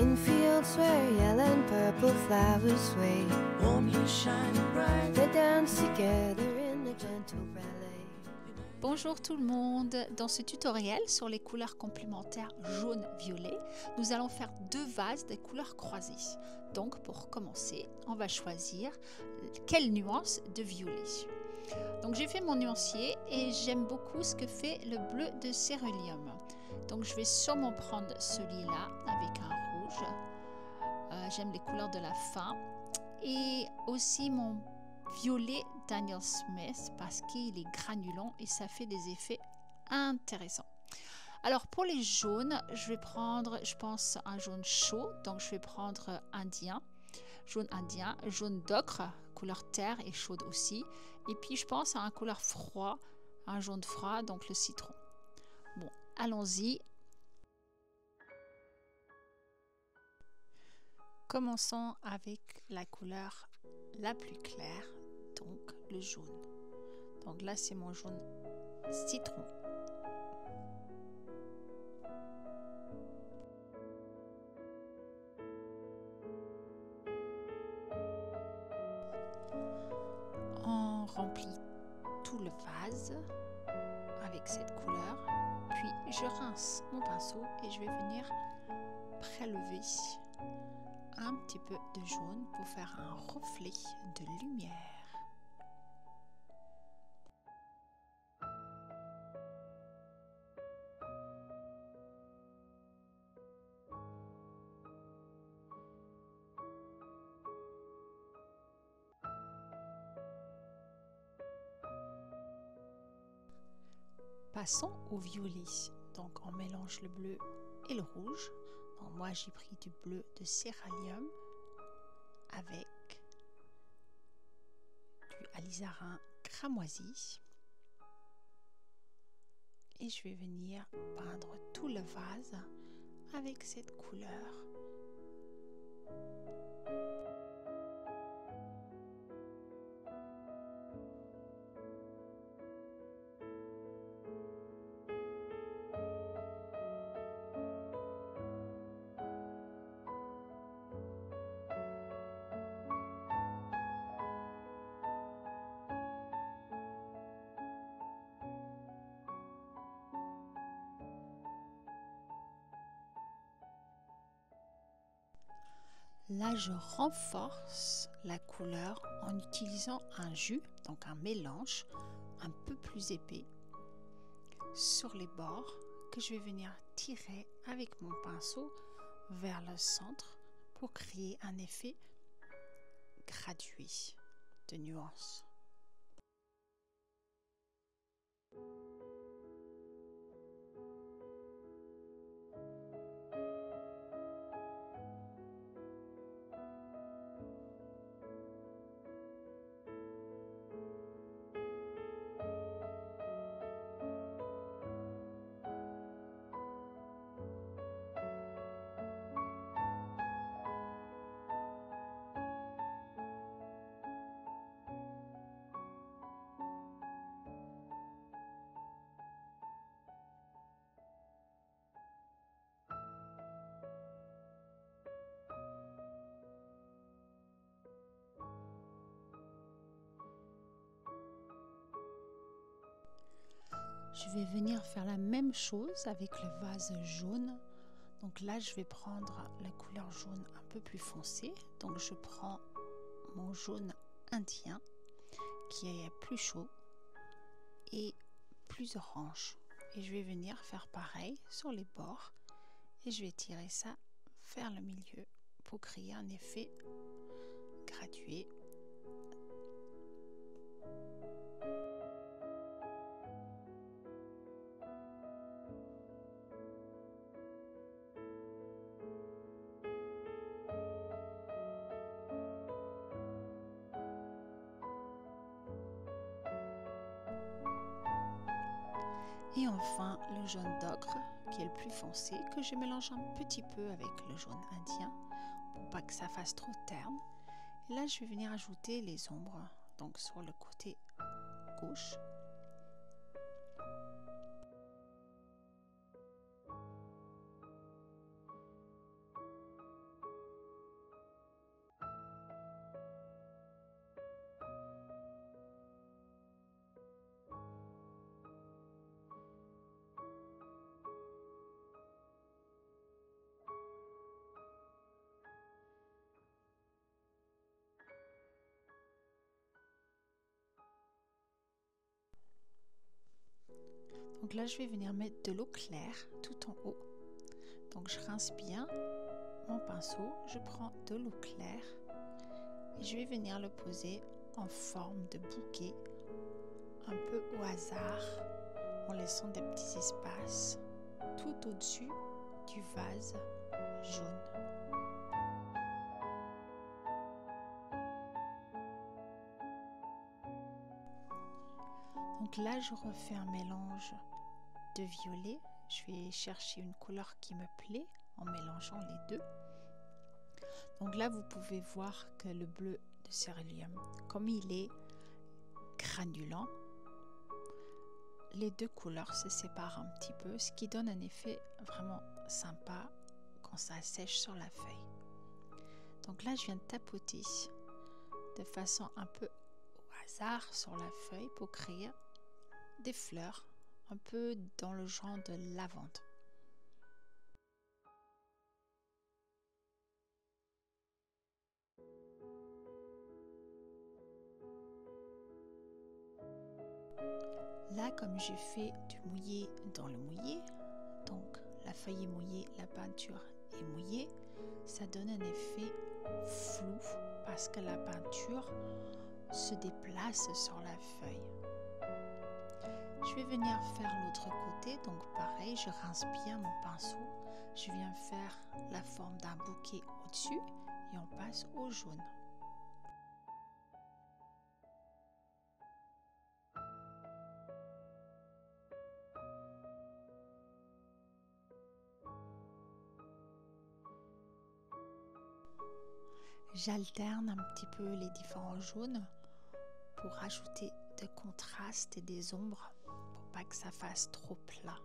In fields where yellow and purple flowers sway, Warm you shine bright. they dance together in a gentle ballet. Bonjour tout le monde, dans ce tutoriel sur les couleurs complémentaires jaune-violet, nous allons faire deux vases des couleurs croisées. Donc pour commencer, on va choisir quelle nuance de violet. Donc j'ai fait mon nuancier et j'aime beaucoup ce que fait le bleu de céruleum. Donc je vais sûrement prendre celui-là avec un rouge. J'aime les couleurs de la fin. Et aussi mon violet Daniel Smith parce qu'il est granulant et ça fait des effets intéressants. Alors pour les jaunes, je vais prendre, je pense, un jaune chaud. Donc je vais prendre indien, jaune d'ocre, couleur terre et chaude aussi. Et puis je pense à un couleur froid, un jaune froid, donc le citron. Bon, allons-y. Commençons avec la couleur la plus claire, donc le jaune. Donc là, c'est mon jaune citron. On remplit tout le vase avec cette couleur. Puis je rince mon pinceau et je vais venir prélever un petit peu de jaune pour faire un reflet de lumière. Passons au violet. Donc on mélange le bleu et le rouge. Donc moi j'ai pris du bleu de céruleum avec du alizarin cramoisi. Et je vais venir peindre tout le vase avec cette couleur. Là, je renforce la couleur en utilisant un jus, donc un mélange un peu plus épais sur les bords que je vais venir tirer avec mon pinceau vers le centre pour créer un effet gradué de nuances. Je vais venir faire la même chose avec le vase jaune. Donc là, je vais prendre la couleur jaune un peu plus foncée. Donc je prends mon jaune indien qui est plus chaud et plus orange. Et je vais venir faire pareil sur les bords. Et je vais tirer ça vers le milieu pour créer un effet gradué. Et enfin, le jaune d'ocre, qui est le plus foncé, que je mélange un petit peu avec le jaune indien, pour pas que ça fasse trop terne. Et là, je vais venir ajouter les ombres, donc sur le côté gauche. Donc là, je vais venir mettre de l'eau claire tout en haut. Donc je rince bien mon pinceau, je prends de l'eau claire et je vais venir le poser en forme de bouquet, un peu au hasard, en laissant des petits espaces tout au-dessus du vase jaune. Donc là, je refais un mélange de violet. Je vais chercher une couleur qui me plaît en mélangeant les deux. Donc là, vous pouvez voir que le bleu de céruleum, comme il est granulant, les deux couleurs se séparent un petit peu, ce qui donne un effet vraiment sympa quand ça sèche sur la feuille. Donc là, je viens de tapoter de façon un peu au hasard sur la feuille pour créer des fleurs un peu dans le genre de lavande. Là, comme j'ai fait du mouillé dans le mouillé, donc la feuille est mouillée, la peinture est mouillée, ça donne un effet flou parce que la peinture se déplace sur la feuille. Je vais venir faire l'autre côté, donc pareil, je rince bien mon pinceau, je viens faire la forme d'un bouquet au-dessus et on passe au jaune. J'alterne un petit peu les différents jaunes pour rajouter de contraste et des ombres pour pas que ça fasse trop plat.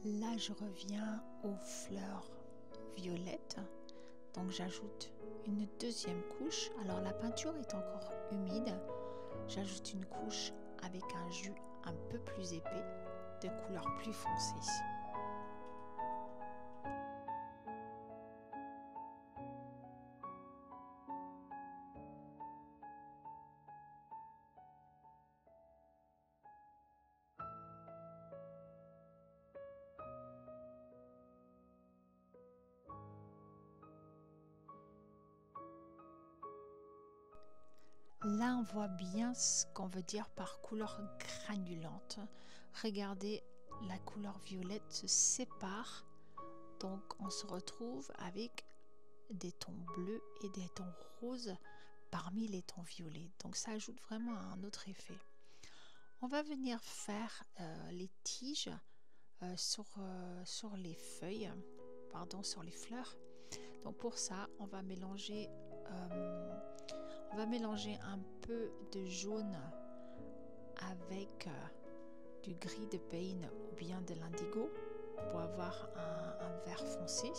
Là, je reviens aux fleurs violettes. Donc, j'ajoute une deuxième couche. Alors, la peinture est encore humide. J'ajoute une couche avec un jus un peu plus épais, de couleur plus foncée. Là, on voit bien ce qu'on veut dire par couleur granulante. Regardez, la couleur violette se sépare. Donc, on se retrouve avec des tons bleus et des tons roses parmi les tons violets. Donc, ça ajoute vraiment un autre effet. On va venir faire les tiges sur les feuilles, sur les fleurs. Donc, pour ça, on va mélanger un peu de jaune avec du gris de Payne ou bien de l'indigo pour avoir un vert foncé.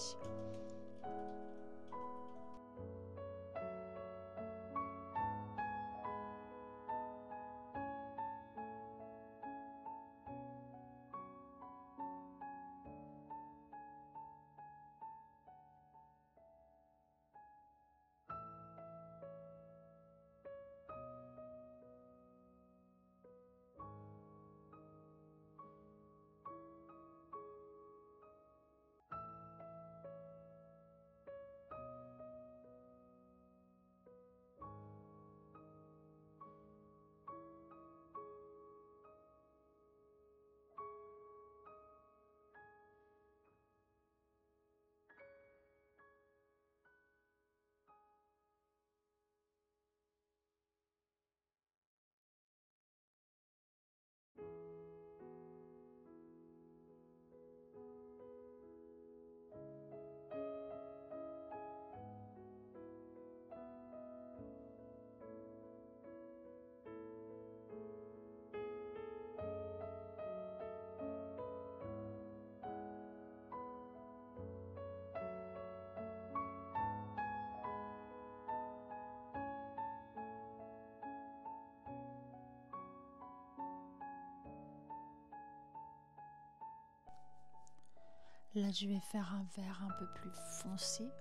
Là, je vais faire un vert un peu plus foncé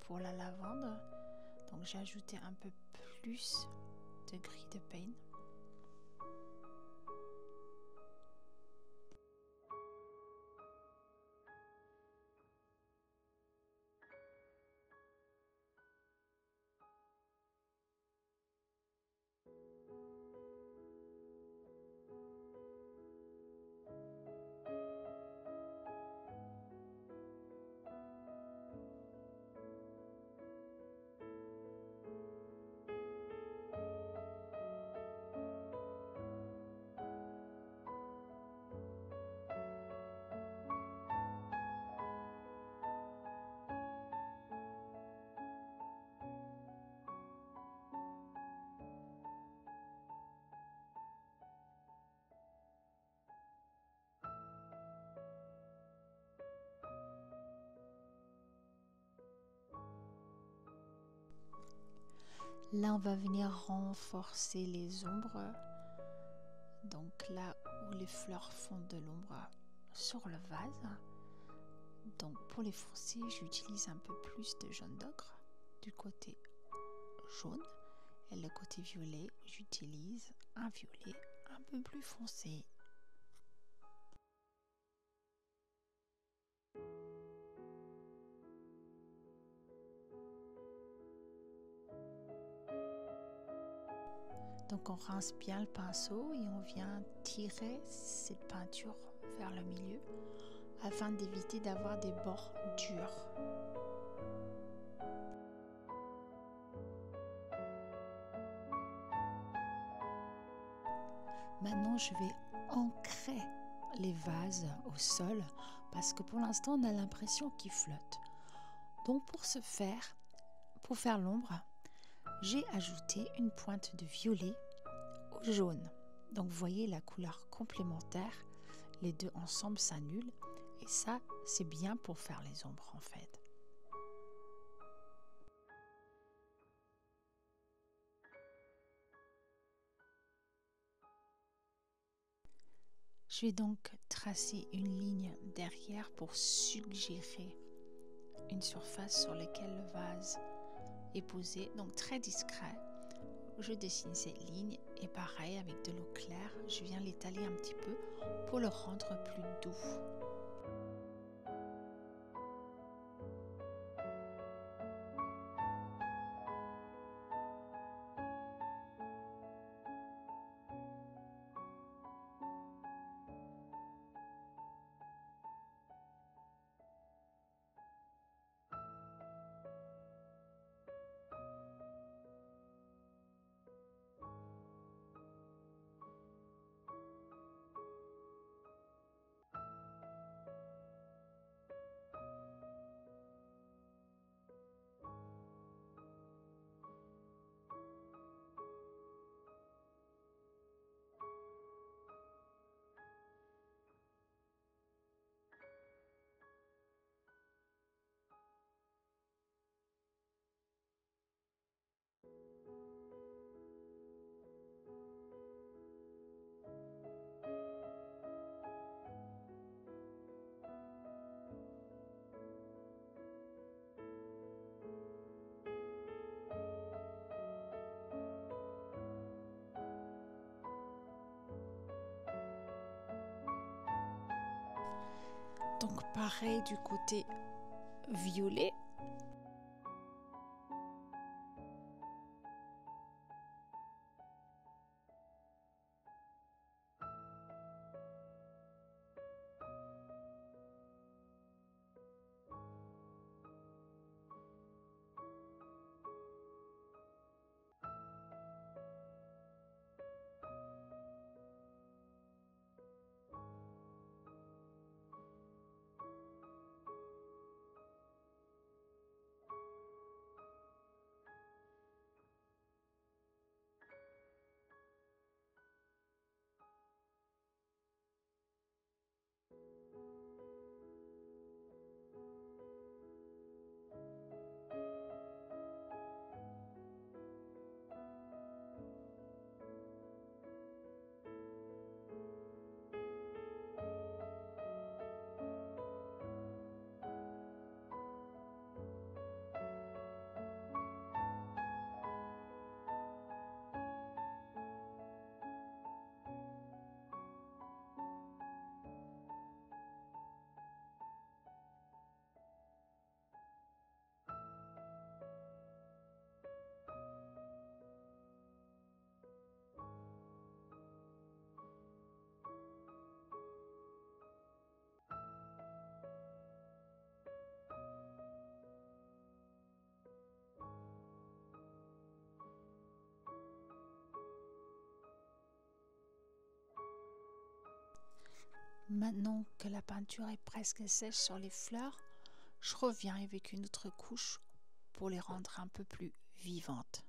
pour la lavande. Donc, j'ai ajouté un peu plus de gris de Pain. Là, on va venir renforcer les ombres. Donc là où les fleurs font de l'ombre sur le vase. Donc pour les foncer, j'utilise un peu plus de jaune d'ocre du côté jaune. Et le côté violet, j'utilise un violet un peu plus foncé. Donc on rince bien le pinceau et on vient tirer cette peinture vers le milieu afin d'éviter d'avoir des bords durs. Maintenant, je vais ancrer les vases au sol parce que pour l'instant, on a l'impression qu'ils flottent. Donc pour ce faire, pour faire l'ombre, j'ai ajouté une pointe de violet au jaune. Donc vous voyez la couleur complémentaire, les deux ensemble s'annulent et ça c'est bien pour faire les ombres en fait. Je vais donc tracer une ligne derrière pour suggérer une surface sur laquelle le vase est posé, donc très discret. Je dessine cette ligne et pareil avec de l'eau claire, je viens l'étaler un petit peu pour le rendre plus doux. Donc pareil du côté violet. Maintenant que la peinture est presque sèche sur les fleurs, je reviens avec une autre couche pour les rendre un peu plus vivantes.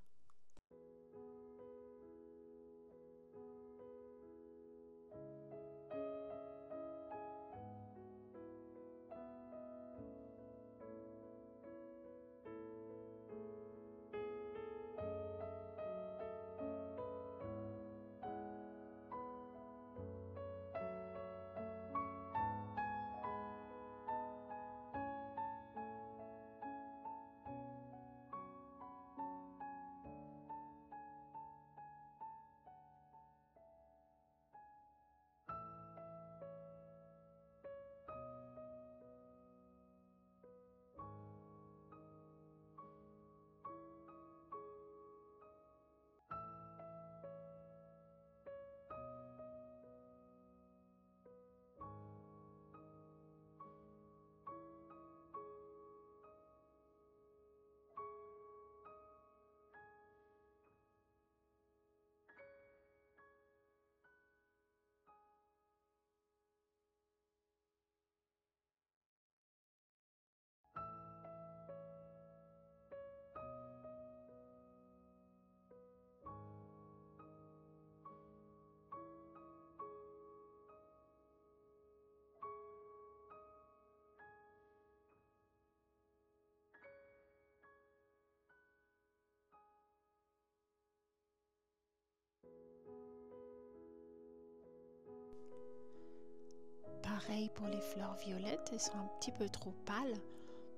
Pareil pour les fleurs violettes, elles sont un petit peu trop pâles,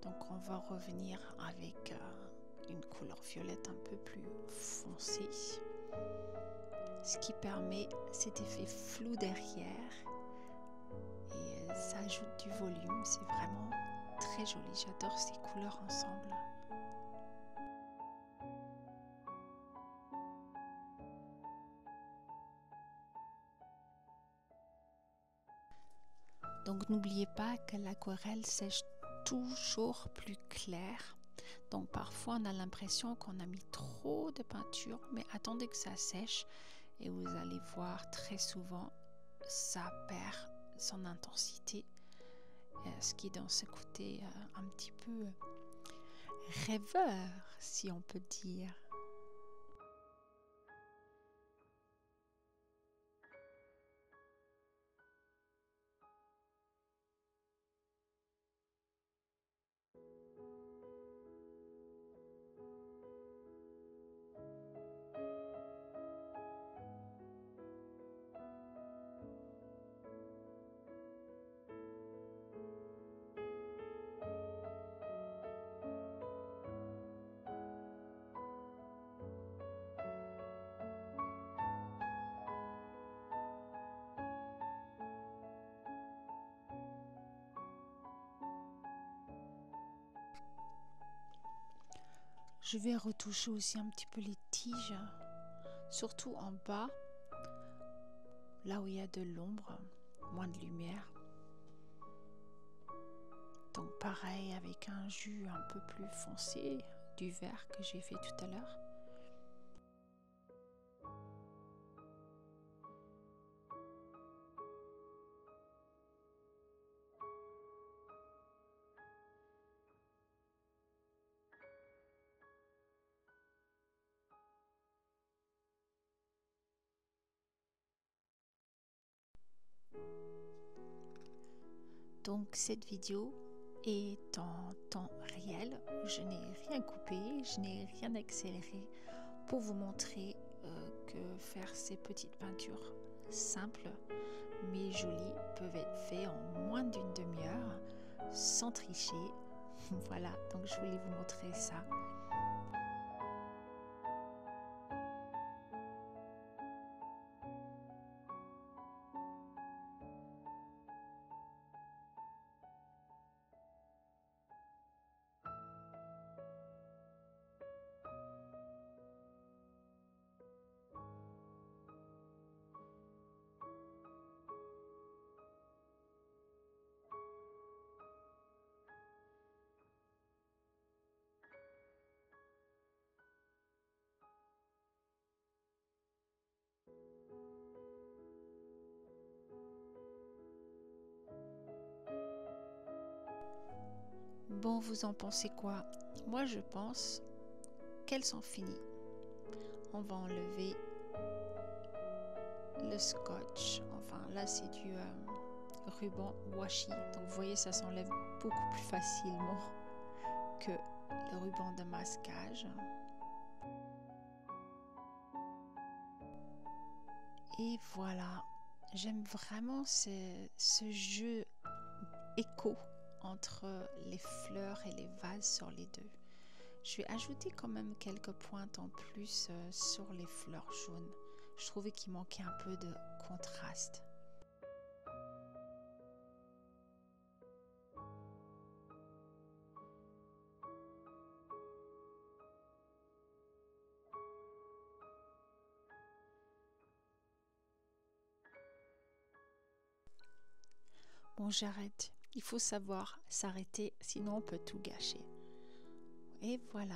donc on va revenir avec une couleur violette un peu plus foncée, ce qui permet cet effet flou derrière et ça ajoute du volume. C'est vraiment très joli, j'adore ces couleurs ensemble. Donc n'oubliez pas que l'aquarelle sèche toujours plus clair. Donc parfois on a l'impression qu'on a mis trop de peinture, mais attendez que ça sèche et vous allez voir très souvent ça perd son intensité, ce qui donne ce côté un petit peu rêveur, si on peut dire. Je vais retoucher aussi un petit peu les tiges, surtout en bas, là où il y a de l'ombre, moins de lumière. Donc pareil avec un jus un peu plus foncé du vert que j'ai fait tout à l'heure. Donc cette vidéo est en temps réel, je n'ai rien coupé, je n'ai rien accéléré pour vous montrer que faire ces petites peintures simples mais jolies peuvent être faites en moins d'une demi-heure sans tricher. Voilà, donc je voulais vous montrer ça. Bon, vous en pensez quoi? Moi, je pense qu'elles sont finies. On va enlever le scotch. Enfin, là, c'est du ruban washi. Donc, vous voyez, ça s'enlève beaucoup plus facilement que le ruban de masquage. Et voilà, j'aime vraiment ce jeu écho entre les fleurs et les vases sur les deux. Je vais ajouter quand même quelques pointes en plus sur les fleurs jaunes. Je trouvais qu'il manquait un peu de contraste. Bon, j'arrête. Il faut savoir s'arrêter, sinon on peut tout gâcher. Et voilà.